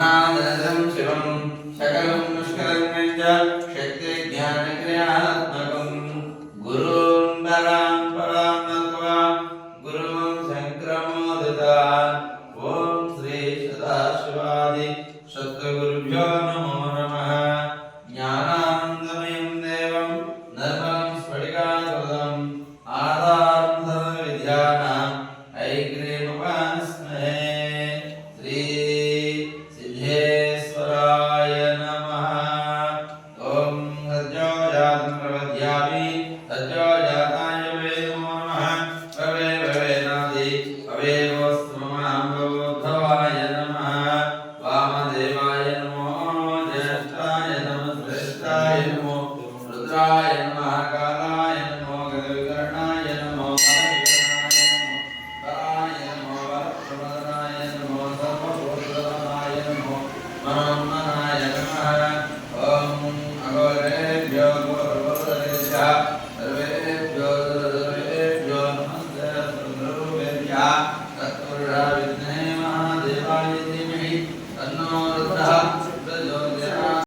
नादं शिवं सकलं निष्कलं च शक्ति ज्ञान क्रियात्मकं गुरुं परां नत्वा गुरुं संक्रमोदितान् ओम श्री सदाशिवादि सद्गुरुभ्यो नमो नमः। ज्ञानानन्दमयं देवं निर्मलं स्फटिकाकृतिम् आधारं सर्वविद्यानां हयग्रीवोपास्महे। श्री सिद्धेश्वराय नमः। ओम सज्जो जातं प्रपद्यामि सज्जो जाताय वे नमो नमः। भवे भवे नादि भवे वस्त्रमां भवोद्धवाय नमः। वामदेवाय नमो ज्येष्ठाय नमः श्रेष्ठाय नमो रुद्राय नमः कालाय नमो गजविकर्णाय नमो बलविकर्णाय नमो कराय नमो वरप्रमदनाय नमो सर्वभूतनाय नमो मनोन्मनाय नमः। ओम अघोरेभ्यो घोरवरेभ्यः सर्वेभ्यो सर्वेभ्यो नमस्ते सर्वरूपेभ्यः तत्पुरुषा विद्महे महादेवाय धीमहि तन्नो रुद्रः